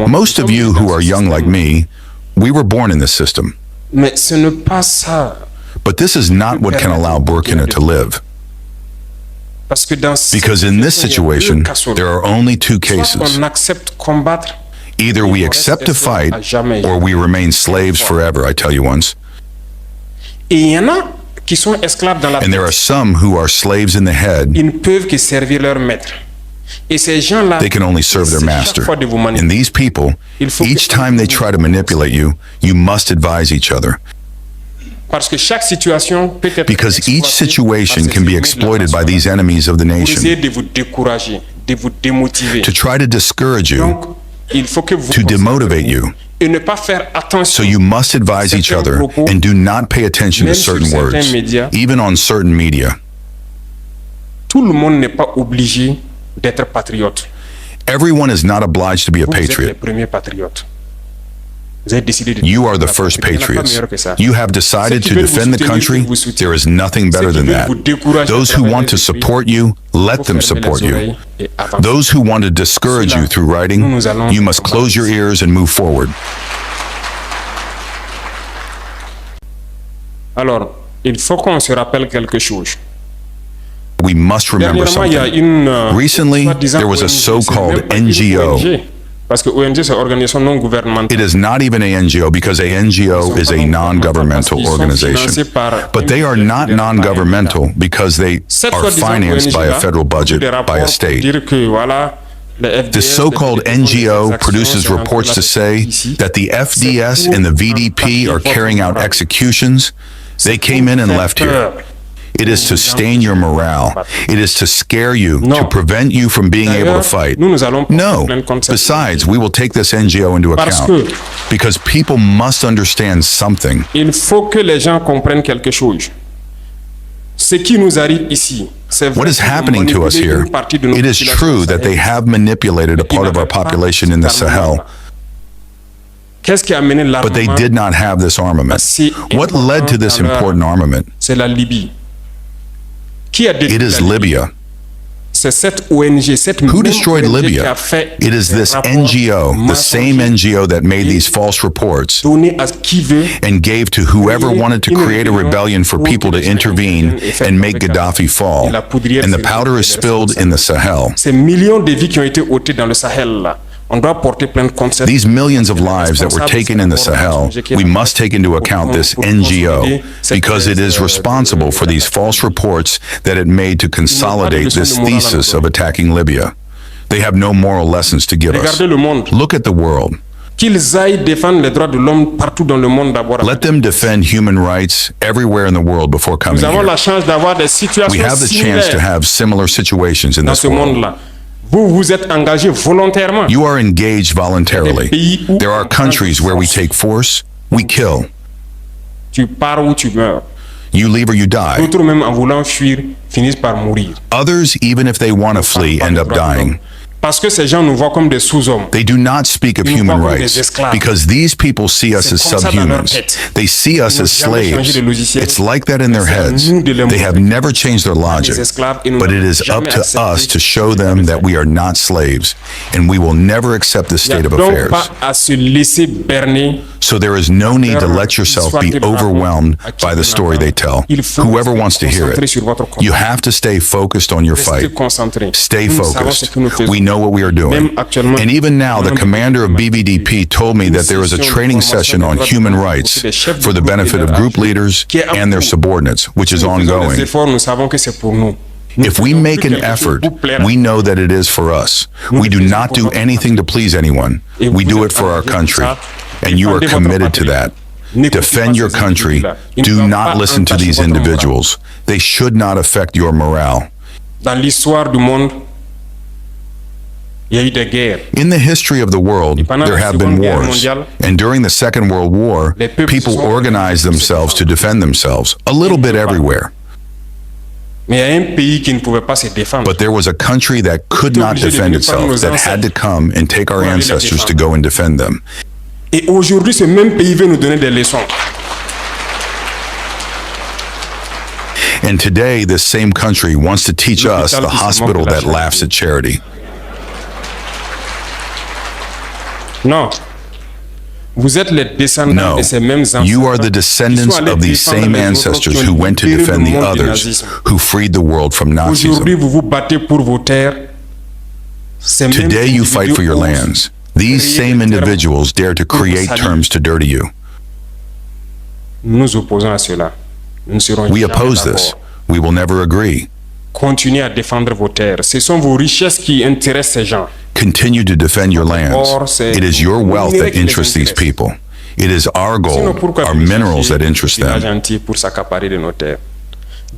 Most of you who are young like me, we were born in this system. Mais ce n'est pas ça. But this is not what can allow Burkina to live. Because in this situation, there are only two cases. Either we accept to fight, or we remain slaves forever, I tell you once. And there are some who are slaves in the head. They can only serve their master. And these people, each time they try to manipulate you, you must advise each other. Because each situation can be exploited by these enemies of the nation to try to discourage you, to demotivate you. So you must advise each other and do not pay attention to certain words, even on certain media. Everyone is not obliged to be a patriot. You are the first patriots. You have decided to defend the country. There is nothing better than that. Those who want to support you, let them support you. Those who want to discourage you through writing, you must close your ears and move forward. Alors, il faut qu'on se rappelle quelque chose. We must remember something. Recently, there was a so-called NGO. It is not even a NGO because a NGO is a non-governmental organization. But they are not non-governmental because they are financed by a federal budget, by a state. This so-called NGO produces reports to say that the FDS and the VDP are carrying out executions. They came in and left here. It is to stain your morale. It is to scare you, to prevent you from being able to fight. No. Besides, we will take this NGO into account because people must understand something. Il faut que les gens comprennent quelque chose. Ce qui nous arrive ici, what is happening to us here, it is true that they have manipulated a part of our population in the Sahel. But they did not have this armament. What led to this important armament? It is Libya. Who destroyed Libya? It is this NGO, the same NGO that made these false reports and gave to whoever wanted to create a rebellion for people to intervene and make Gaddafi fall. And the powder is spilled in the Sahel. These millions of lives that were taken in the Sahel, we must take into account this NGO because it is responsible for these false reports that it made to consolidate this thesis of attacking Libya. They have no moral lessons to give us. Look at the world. Let them defend human rights everywhere in the world before coming here. We have the chance to have similar situations in this world. You are engaged voluntarily. There are countries where we take force, we kill. You leave or you die. Others, even if they want to flee, end up dying. They do not speak of human rights because these people see us as subhumans. They see us as slaves. It's like that in their heads. They have never changed their logic. But it is up to us to show them that we are not slaves and we will never accept this state of affairs. So there is no need to let yourself be overwhelmed by the story they tell. Whoever wants to hear it, you have to stay focused on your fight. Stay focused. We know what we are doing. And even now, the commander of BVDP told me that there is a training session on human rights for the benefit of group leaders and their subordinates, which is ongoing. If we make an effort, we know that it is for us. We do not do anything to please anyone. We do it for our country. And you are committed to that. Defend your country. Do not listen to these individuals. They should not affect your morale. In the history of the world, there have been wars. And during the Second World War, people organized themselves to defend themselves, a little bit everywhere. But there was a country that could not defend itself, that had to come and take our ancestors to go and defend them. Et aujourd'hui, ce même pays veut nous donner des leçons. And today, this same country wants to teach us the hospital that laughs at charity. Non. Vous êtes les descendants de ces mêmes ancêtres. You are the descendants of these same ancestors who went to defend the others, who freed the world from Aujourd'hui, Nazism. vous vous battez pour vos terres. Ces mêmes Today you fight for your individus lands. These same individuals dare to create terms to dirty you. Nous nous opposons à cela. Nous ne serons We jamais oppose this. d'accord. We will never agree. Continuez à défendre vos terres. Ce sont vos richesses qui intéressent ces gens. Continue to defend your lands. It is your wealth that interests these people. It is our Sinon, gold, pourquoi our minerals that privilégier interest les villages them. entiers pour s'accaparer de nos terres?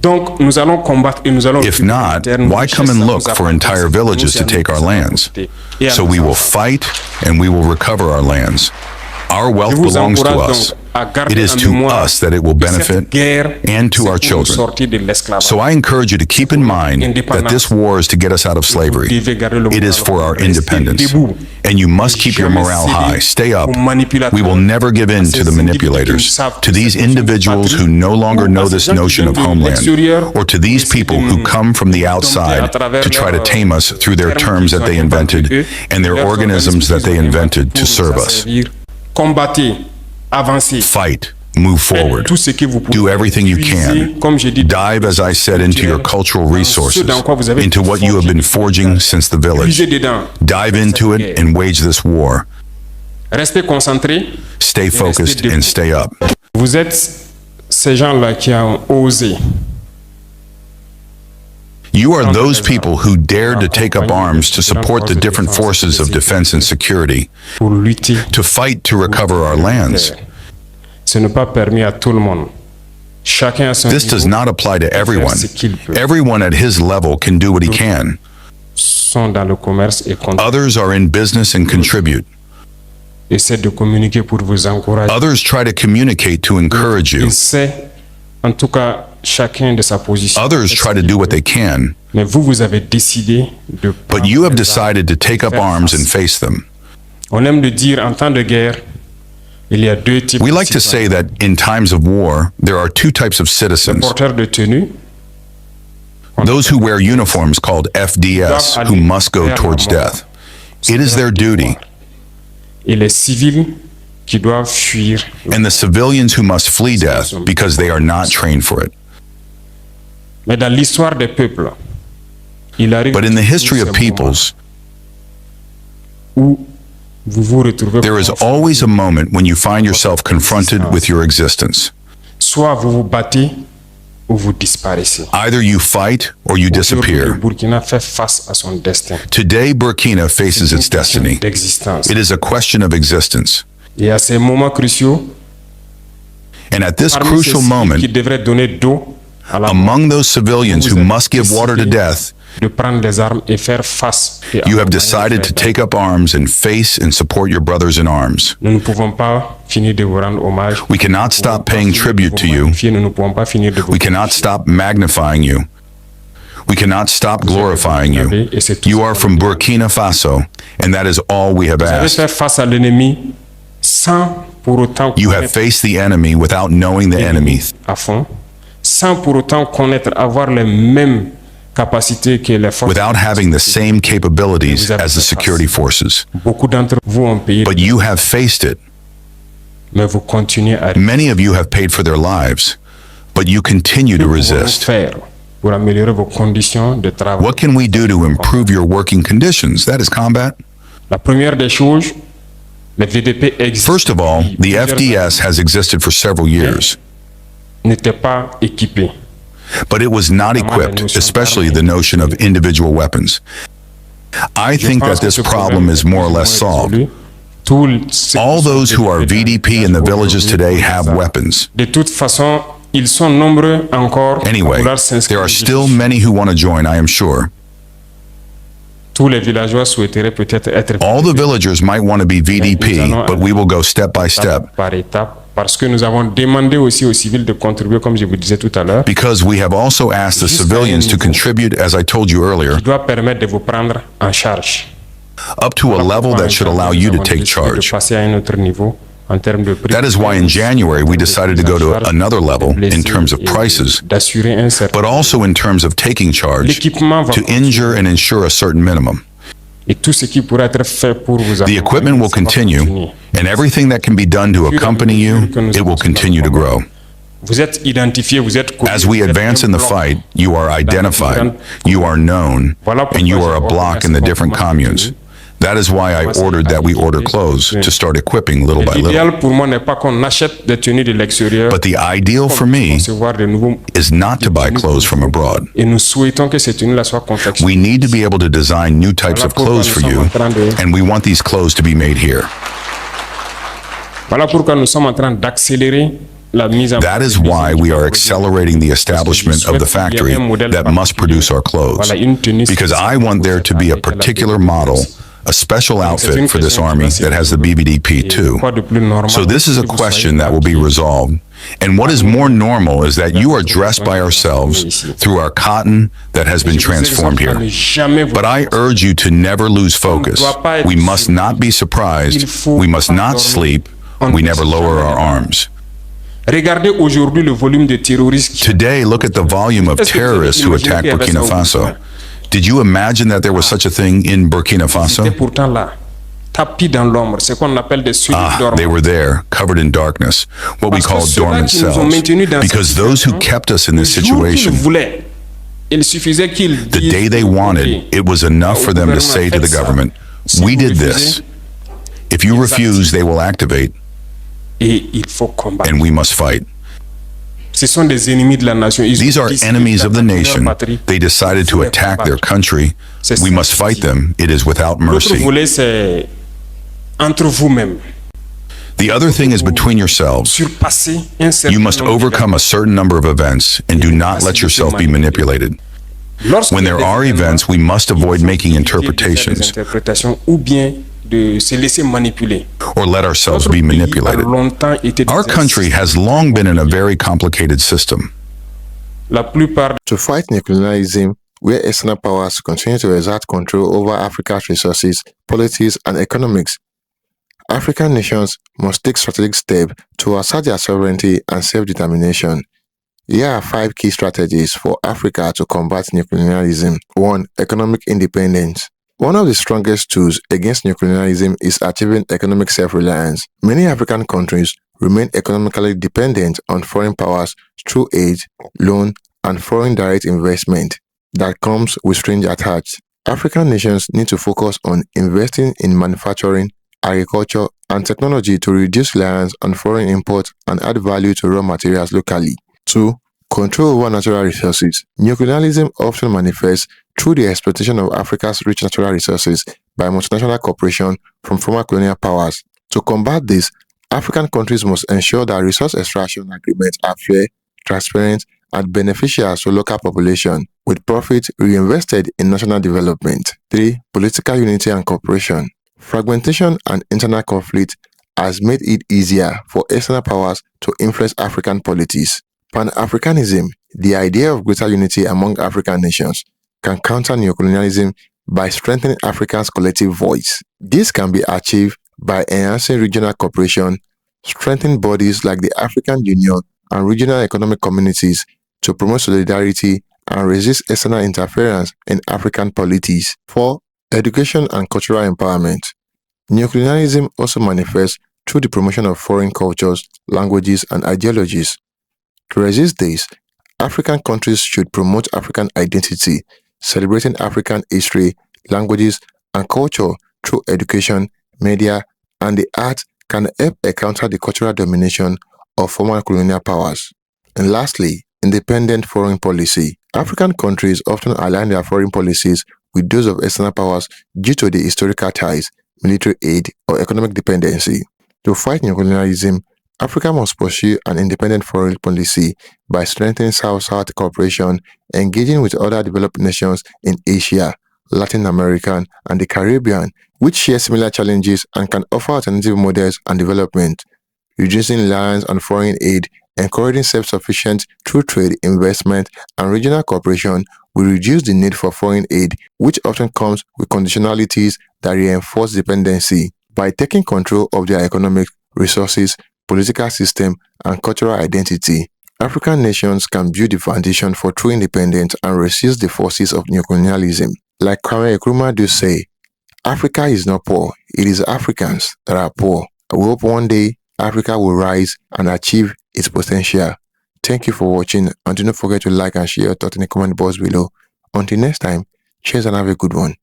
Donc, nous allons combattre et nous allons If récupérer not, nos terres, nos why come richesses, and ça look nous for appartient. entire Nous, villages c'est to à take nous, our c'est à lands? nous. Et à So nos we will enfants. fight and we will recover our lands. Our Je wealth vous belongs to encourage us. donc à garder It is en to mémoire us that it will que cette benefit guerre, and to c'est our pour nous children. sortir de l'esclavage. So I encourage you to keep in mind that this war is to get us out of slavery. It is for our independence. And you must keep your morale high. Stay up. We will never give in to the manipulators, to these individuals who no longer know this notion of homeland, or to these people who come from the outside to try to tame us through their terms that they invented and their organisms that they invented to serve us. Combattez, avancez. Fight. Move forward. Tout ce que vous pouvez. Do everything you Puisez, can. comme j'ai dit, Dive, as I said, into your cultural resources, into what you have been forging since the village. puisez dedans. Dive into it and wage this war. Restez concentrés. Stay focused and stay up. Vous êtes ces gens-là qui ont osé. You are those people who dared to take up arms to support the different forces of defense and security, Pour lutter. to fight to recover our lands. Ce n'est pas permis à tout le monde. Chacun à son This does niveau not apply to everyone. ce qu'il peut. Everyone at his level can do what he can. sont dans le commerce et Others are in business and contribute. essaient de communiquer pour vous encourager. Others try to communicate to encourage you. Essaient, en tout cas, chacun de sa position. Others try to do what they can, Mais vous, vous avez décidé de but prendre you have les armes. decided to take up arms and face them. On aime de dire, en temps de guerre, il y a deux types We de like to say citoyens. that in times of war, there are two types of citizens. Porteurs de tenue, Those who wear uniforms called FDS, who must go towards death. It is their duty. et les civils qui doivent fuir. And the civilians who must flee death because they are not trained for it. Mais dans l'histoire des peuples, il arrive But in the history ces of moments peoples, où vous vous retrouvez there is confronté. always a moment when you find yourself confronted with your existence. Soit vous vous battez ou vous disparaissez. Either you fight or you Aujourd'hui, le disappear. Burkina fait face à son destin. Today, Burkina faces its destiny. D'existence. It is a question of existence. Et à ces moments cruciaux, And at this parmi ces crucial civils moment, qui devraient donner d'eau à la among those civilians who must give water to death, de prendre les armes et faire face. et you have accompagner decided les to frères take up arms and face and support your brothers in arms. Nous ne pouvons pas finir de vous rendre hommage. We cannot stop paying tribute to you. Nous ne pouvons pas finir de vous We cannot stop magnifying you. We cannot stop glorifying you. You are from Burkina Faso, and that is all we have Vous avez asked. fait face à l'ennemi sans pour autant You have connaître faced the enemy without knowing the enemy, à fond, sans pour autant connaître, avoir les mêmes capacités que les forces. without having the same capabilities as the security forces. Beaucoup d'entre vous ont payé, But you have faced it. mais vous continuez à Many of you have paid for their lives, but you continue to resist. faire pour améliorer vos conditions de travail. What can we do to improve your working conditions? That is combat. La première des choses, le VDP existe. First of all, the FDS has existed for several years, n'était pas équipé. but it was not equipped, especially the notion of individual weapons. I Je think pense that que this ce problem is more or less solved. All those who are VDP in the villages today have weapons. De toute façon, ils sont nombreux encore à Anyway, vouloir s'inscrire. there are still many who want to join, I am sure. Tous les villageois souhaiteraient peut-être être All the villagers might want to be VDP, but we will go step by step par étape, parce que nous avons demandé aussi aux civils de contribuer, comme je vous disais tout à l'heure, because we have also asked the civilians to contribute, as I told you earlier, qui doit permettre de vous prendre en charge. up to a level that should allow you to take charge. De passer à un autre niveau en termes de prix. That is why in January we decided to go to another level in terms of prices, d'assurer un certain but also in terms of taking charge l'équipement va to injure and ensure a certain minimum. Et tout ce qui pourra être fait pour vous The equipment will continue, and everything that can be done to accompany you, it will continue to grow. Vous êtes identifié, vous êtes connu, As we advance in the fight, you are identified, you are known, and you are a block in the different communes. That is why I ordered that we order clothes to start equipping little by little. L'idéal pour moi n'est pas qu'on achète des tenues de l'extérieur. But the ideal for me is not to buy clothes from abroad. Et nous souhaitons que ces tenues-là soient confectionnées. We need to be able to design new types of clothes for you, and we want these clothes to be made here. Voilà pourquoi nous sommes en train d'accélérer la mise en place. That is why we are accelerating the establishment of the factory that must produce our clothes. Because I want there to be a particular model, a special outfit for this army that has the BBDP too. So this is a question that will be resolved. And what is more normal is that you are dressed by ourselves through our cotton that has been transformed here. But I urge you to never lose focus. We must not be surprised. We must not sleep. We never lower our arms. Regardez aujourd'hui le volume de terroristes. Today, look at the volume of terrorists who attacked Burkina Faso. Did you imagine that there was such a thing in Burkina Faso? They were there, covered in darkness, what we call dormant cells. Because those who kept us in this situation, the day they wanted, it was enough for them to say to the government, "We did this. If you refuse, they will activate, and we must fight." These are enemies of the nation. They decided to attack their country. We must fight them. It is without mercy. The other thing is between yourselves. You must overcome a certain number of events and do not let yourself be manipulated. When there are events, we must avoid making interpretations or let ourselves be manipulated. Our country has long been in a very complicated system. To fight neo-colonialism, where external powers continue to exert control over Africa's resources, politics, and economics, African nations must take strategic steps to assert their sovereignty and self-determination. Here are 5 key strategies for Africa to combat neo-colonialism. 1. Economic independence. One of the strongest tools against neo-colonialism is achieving economic self-reliance. Many African countries remain economically dependent on foreign powers through aid, loan, and foreign direct investment that comes with strings attached. African nations need to focus on investing in manufacturing, agriculture, and technology to reduce reliance on foreign imports and add value to raw materials locally. 2. Control over natural resources. Neo-colonialism often manifests through the exploitation of Africa's rich natural resources by multinational corporations from former colonial powers. To combat this, African countries must ensure that resource extraction agreements are fair, transparent, and beneficial to local population, with profit reinvested in national development. 3. Political unity and cooperation. Fragmentation and internal conflict has made it easier for external powers to influence African politics. Pan-Africanism, the idea of greater unity among African nations, can counter neo-colonialism by strengthening Africa's collective voice. This can be achieved by enhancing regional cooperation, strengthening bodies like the African Union and regional economic communities to promote solidarity and resist external interference in African politics. 4. Education and cultural empowerment. Neo-colonialism also manifests through the promotion of foreign cultures, languages, and ideologies. To resist this, African countries should promote African identity, celebrating African history, languages, and culture through education, media, and the arts can help counter the cultural domination of former colonial powers. And lastly, independent foreign policy. African countries often align their foreign policies with those of external powers due to the historical ties, military aid, or economic dependency. To fight neo-colonialism, Africa must pursue an independent foreign policy by strengthening South-South cooperation, engaging with other developed nations in Asia, Latin America, and the Caribbean, which share similar challenges and can offer alternative models and development, reducing reliance on foreign aid, encouraging self-sufficiency through trade, investment, and regional cooperation will reduce the need for foreign aid, which often comes with conditionalities that reinforce dependency. By taking control of their economic resources, political system, and cultural identity, African nations can build the foundation for true independence and resist the forces of neo-colonialism. Like Kwame Nkrumah do say, Africa is not poor. It is Africans that are poor. I hope one day Africa will rise and achieve its potential. Thank you for watching, and do not forget to like and share your thoughts in the comment box below. Until next time, cheers and have a good one.